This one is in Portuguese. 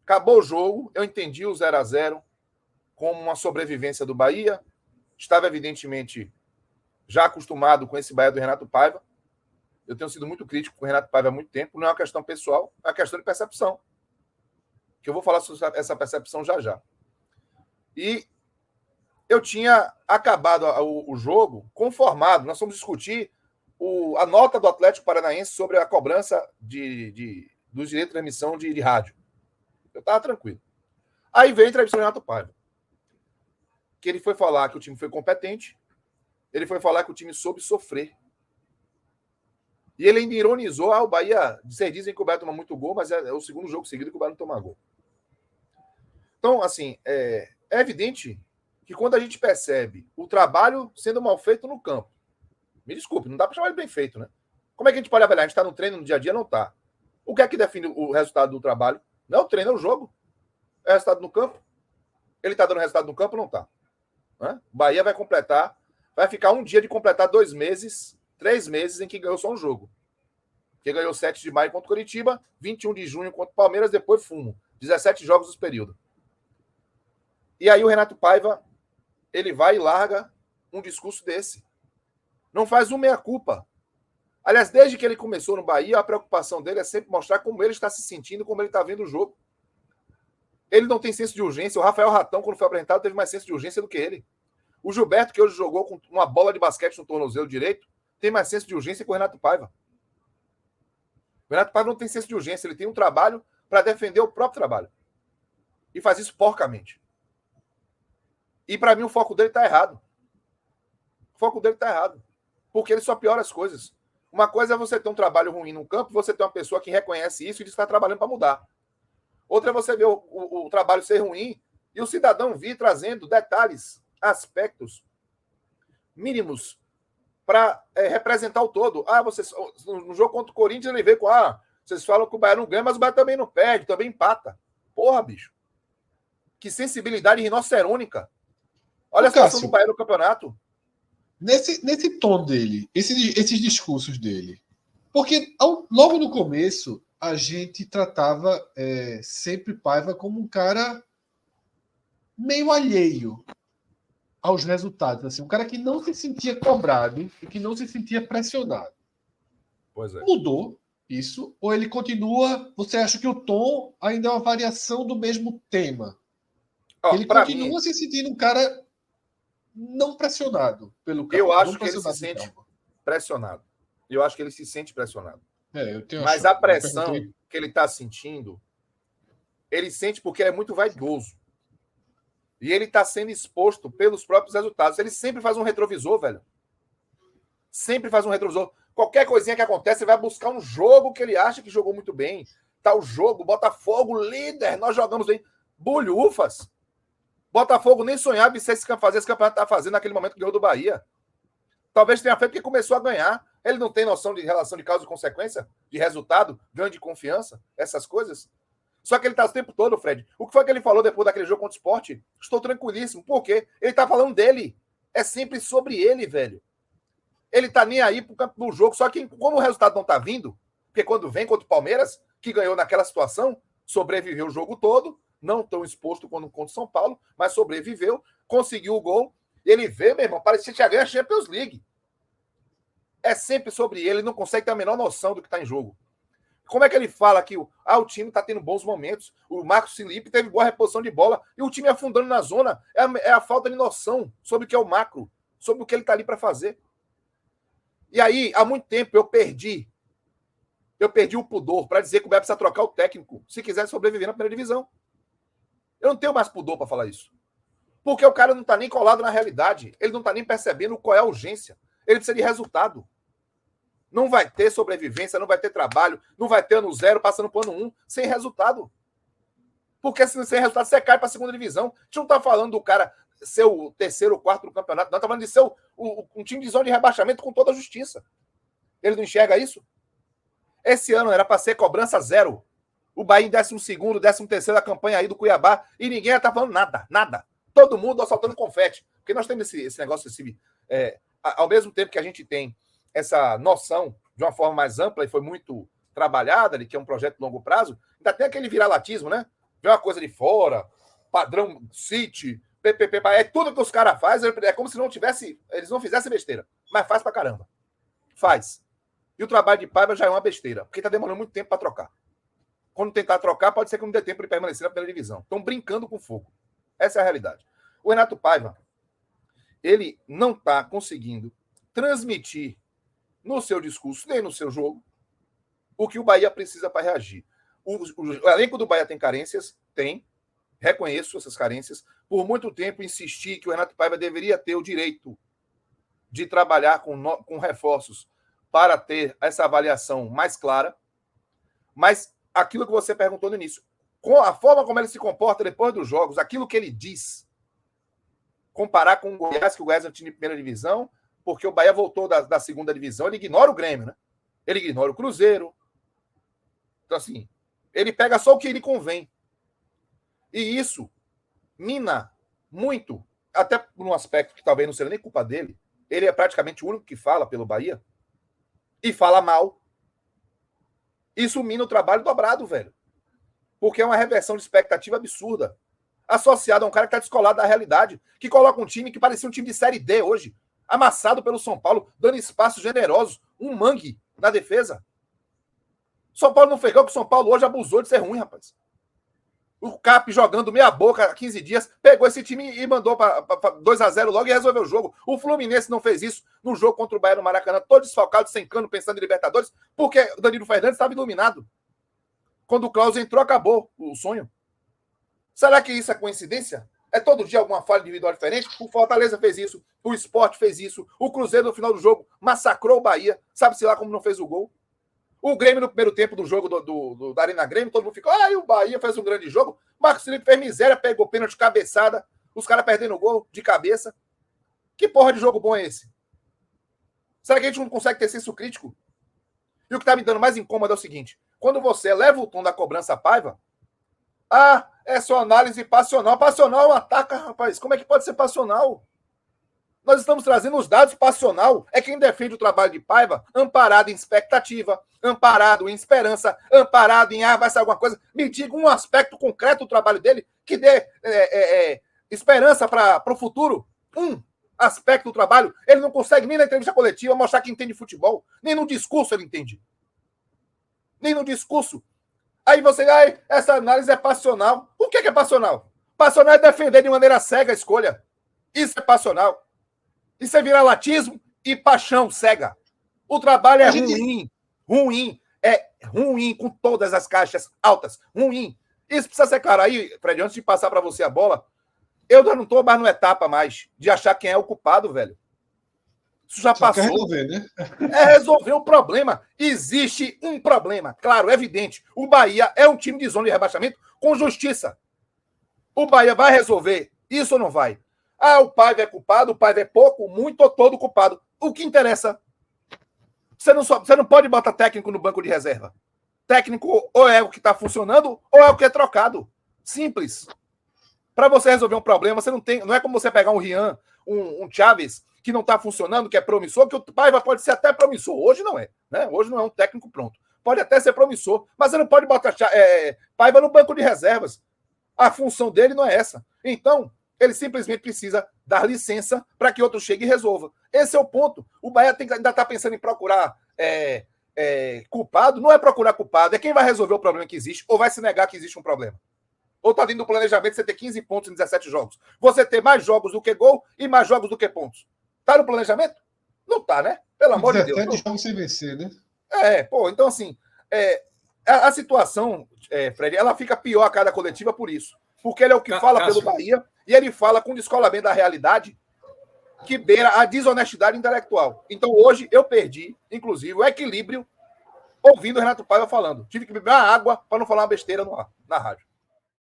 Acabou o jogo, eu entendi o 0-0 como uma sobrevivência do Bahia. Estava, evidentemente, já acostumado com esse Bahia do Renato Paiva. Eu tenho sido muito crítico com o Renato Paiva há muito tempo. Não é uma questão pessoal, é uma questão de percepção. Que eu vou falar sobre essa percepção já já. E eu tinha acabado o jogo conformado. Nós fomos discutir a nota do Atlético Paranaense sobre a cobrança dos direitos de transmissão de rádio. Eu estava tranquilo. Aí veio a entrevista do Renato Paiva. Que ele foi falar que o time foi competente, ele foi falar que o time soube sofrer. E ele ainda ironizou, o Bahia, vocês dizem que o Bahia toma muito gol, mas é o segundo jogo seguido que o Bahia não toma gol. Então, assim, é evidente que quando a gente percebe o trabalho sendo mal feito no campo, me desculpe, não dá para chamar de bem feito, né? Como é que a gente pode avaliar? A gente está no treino no dia a dia? Não está. O que é que define o resultado do trabalho? Não é o treino, é o jogo. É o resultado no campo. Ele está dando resultado no campo? Não está. Né? O Bahia vai ficar um dia de completar 2 meses, 3 meses em que ganhou só um jogo. Que ganhou 7 de maio contra o Coritiba, 21 de junho contra o Palmeiras, depois fumo. 17 jogos nesse período. E aí o Renato Paiva, ele vai e larga um discurso desse. Não faz uma meia-culpa. Aliás, desde que ele começou no Bahia, a preocupação dele é sempre mostrar como ele está se sentindo, como ele está vendo o jogo. Ele não tem senso de urgência. O Rafael Ratão, quando foi apresentado, teve mais senso de urgência do que ele. O Gilberto, que hoje jogou com uma bola de basquete no tornozelo direito, tem mais senso de urgência que o Renato Paiva. O Renato Paiva não tem senso de urgência. Ele tem um trabalho para defender o próprio trabalho. E faz isso porcamente. E para mim o foco dele está errado. O foco dele está errado. Porque ele só piora as coisas. Uma coisa é você ter um trabalho ruim no campo, você ter uma pessoa que reconhece isso e diz que está trabalhando para mudar. Outra é você ver o trabalho ser ruim e o cidadão vir trazendo detalhes, aspectos mínimos para representar o todo. Vocês, no jogo contra o Corinthians, ele veio com vocês falam que o Bahia não ganha, mas o Bahia também não perde, também empata. Porra, bicho. Que sensibilidade rinocerônica. Olha a situação do Bahia no campeonato. Nesse tom dele, esses discursos dele. Porque logo no começo, a gente tratava sempre Paiva como um cara meio alheio aos resultados. Assim, um cara que não se sentia cobrado e que não se sentia pressionado. Pois é. Mudou isso? Ou ele continua... Você acha que o tom ainda é uma variação do mesmo tema? Ele continua se sentindo um cara não pressionado pelo campo. Eu acho que ele se sente pressionado. Eu acho que ele se sente pressionado. Mas a pressão que ele está sentindo, ele sente porque ele é muito vaidoso. E ele está sendo exposto pelos próprios resultados. Ele sempre faz um retrovisor, velho. Sempre faz um retrovisor. Qualquer coisinha que acontece, ele vai buscar um jogo que ele acha que jogou muito bem. Tá o jogo, Botafogo, líder, nós jogamos bem. Bulhufas. Botafogo nem sonhava em fazer esse campeonato que tá fazendo naquele momento que ganhou do Bahia. Talvez tenha feito porque começou a ganhar. Ele não tem noção de relação de causa e consequência, de resultado, ganho de confiança, essas coisas. Só que ele tá o tempo todo, Fred. O que foi que ele falou depois daquele jogo contra o Sport? Estou tranquilíssimo. Por quê? Ele tá falando dele. É sempre sobre ele, velho. Ele tá nem aí pro campo do jogo. Só que como o resultado não tá vindo, porque quando vem contra o Palmeiras, que ganhou naquela situação, sobreviveu o jogo todo, não tão exposto quando contra o São Paulo, mas sobreviveu, conseguiu o gol. Ele vê, meu irmão, parecia que tinha ganho a Champions League. É sempre sobre ele, ele não consegue ter a menor noção do que está em jogo. Como é que ele fala que o time está tendo bons momentos, o Marcos Felipe teve boa reposição de bola, e o time afundando na zona, é a falta de noção sobre o que é o macro, sobre o que ele está ali para fazer. E aí, há muito tempo, eu perdi o pudor para dizer que o Bahia precisa trocar o técnico se quiser sobreviver na primeira divisão. Eu não tenho mais pudor para falar isso. Porque o cara não está nem colado na realidade. Ele não está nem percebendo qual é a urgência. Ele precisa de resultado. Não vai ter sobrevivência, não vai ter trabalho, não vai ter ano 0 passando para o ano 1 sem resultado. Porque sem resultado você cai para a segunda divisão. A gente não está falando do cara ser o terceiro ou quarto do campeonato, não. Está falando de ser um time de zona de rebaixamento com toda a justiça. Ele não enxerga isso? Esse ano era para ser cobrança 0. O Bahia em 12º, 13º da campanha aí do Cuiabá, e ninguém ia estar falando nada. Todo mundo assaltando confete. Porque nós temos esse negócio, ao mesmo tempo que a gente tem essa noção de uma forma mais ampla e foi muito trabalhada, que é um projeto de longo prazo, ainda tem aquele viralatismo, né? vem uma coisa de fora, padrão City, PPP, é tudo que os caras fazem, é como se não tivesse, eles não fizessem besteira, mas faz pra caramba. Faz. E o trabalho de Paiva já é uma besteira, porque tá demorando muito tempo para trocar. Quando tentar trocar, pode ser que não dê tempo de permanecer na primeira divisão. Estão brincando com fogo. Essa é a realidade. O Renato Paiva, ele não está conseguindo transmitir no seu discurso, nem no seu jogo, o que o Bahia precisa para reagir. O elenco do Bahia tem carências? Tem. Reconheço essas carências. Por muito tempo insisti que o Renato Paiva deveria ter o direito de trabalhar com reforços para ter essa avaliação mais clara. Mas aquilo que você perguntou no início, com a forma como ele se comporta depois dos jogos, aquilo que ele diz, comparar com o Goiás, que o Goiás é um time de primeira divisão, porque o Bahia voltou da segunda divisão, ele ignora o Grêmio, né? Ele ignora o Cruzeiro. Então, assim, ele pega só o que lhe convém. E isso mina muito, até por um aspecto que talvez não seja nem culpa dele, ele é praticamente o único que fala pelo Bahia e fala mal. Isso mina o trabalho dobrado, velho. Porque é uma reversão de expectativa absurda. Associado a um cara que está descolado da realidade, que coloca um time que parecia um time de Série D hoje, amassado pelo São Paulo, dando espaços generosos, um mangue na defesa. São Paulo não fez gol, que o São Paulo hoje abusou de ser ruim, rapaz. O Cap jogando meia boca há 15 dias, pegou esse time e mandou para 2-0 logo e resolveu o jogo. O Fluminense não fez isso no jogo contra o Bahia no Maracanã, todo desfalcado, sem cano, pensando em Libertadores, porque o Danilo Fernandes estava iluminado. Quando o Klaus entrou, acabou o sonho. Será que isso é coincidência? É todo dia alguma falha individual diferente? O Fortaleza fez isso, o Sport fez isso, o Cruzeiro no final do jogo massacrou o Bahia, sabe-se lá como não fez o gol. O Grêmio no primeiro tempo do jogo da Arena Grêmio, todo mundo ficou, e o Bahia fez um grande jogo. Marcos Felipe fez miséria, pegou pênalti de cabeçada, os caras perdendo o gol de cabeça. Que porra de jogo bom é esse? Será que a gente não consegue ter senso crítico? E o que tá me dando mais incômodo é o seguinte, quando você eleva o tom da cobrança à Paiva, é só análise passional. Passional ataca, rapaz. Como é que pode ser passional? Nós estamos trazendo os dados. Passional é quem defende o trabalho de Paiva, amparado em expectativa, amparado em esperança, amparado em vai ser alguma coisa. Me diga um aspecto concreto do trabalho dele que dê esperança para o futuro. Um aspecto do trabalho. Ele não consegue nem na entrevista coletiva mostrar que entende futebol. Nem no discurso ele entende. Nem no discurso. Aí você, essa análise é passional. O que é passional? Passional é defender de maneira cega a escolha. Isso é passional. Isso é viralatismo e paixão cega. O trabalho é ruim. É ruim com todas as caixas altas. Ruim. Isso precisa ser claro. Aí, Fred, antes de passar para você a bola, eu já não estou mais numa etapa mais de achar quem é o culpado, velho. Isso já passou. Quer resolver, né? É resolver o problema. Existe um problema, claro, evidente. O Bahia é um time de zona de rebaixamento com justiça. O Bahia vai resolver isso ou não vai? O Paiva é culpado, o Paiva é pouco, muito ou todo culpado. O que interessa? Você não pode botar técnico no banco de reserva. Técnico ou é o que está funcionando ou é o que é trocado. Simples. Para você resolver um problema, você não é como você pegar um Rian, um Chaves, que não está funcionando, que é promissor, que o Paiva pode ser até promissor. Hoje não é. Né? Hoje não é um técnico pronto. Pode até ser promissor, mas você não pode botar Paiva no banco de reservas. A função dele não é essa. Então, ele simplesmente precisa dar licença para que outro chegue e resolva. Esse é o ponto. O Bahia ainda está pensando em procurar culpado. Não é procurar culpado, é quem vai resolver o problema que existe ou vai se negar que existe um problema. Ou está dentro do planejamento você ter 15 pontos em 17 jogos. Você ter mais jogos do que gol e mais jogos do que pontos. Está no planejamento? Não está, né? Pelo amor de Deus. 17 jogos sem vencer, né? Então assim, a situação, Fred, ela fica pior a cada coletiva por isso. Porque ele é o que fala pelo Bahia e ele fala com descolamento da realidade que beira a desonestidade intelectual. Então hoje eu perdi, inclusive, o equilíbrio ouvindo o Renato Paiva falando. Tive que beber uma água para não falar uma besteira na rádio.